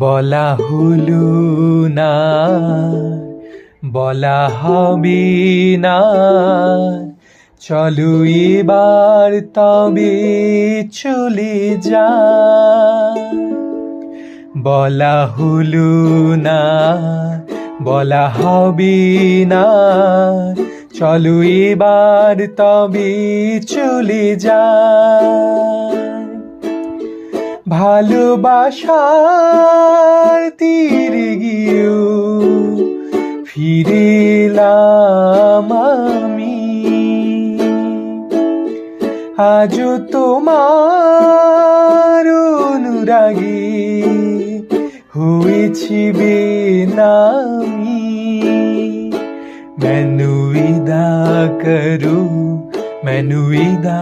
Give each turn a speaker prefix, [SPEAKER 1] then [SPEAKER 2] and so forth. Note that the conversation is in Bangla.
[SPEAKER 1] বলা হলো না, বলা হবে না, চলো এবার তবে চলে যাই। বলা হলো না, বলা হবে না, চলো এবার তবে চলে যাই। ভালোবাসার তীরে গিয়েও ফিরে এলাম আমি, আজও তোমার অনুরাগে হয়েছি বেনামি। मैनू विदा करो, मैनू विदा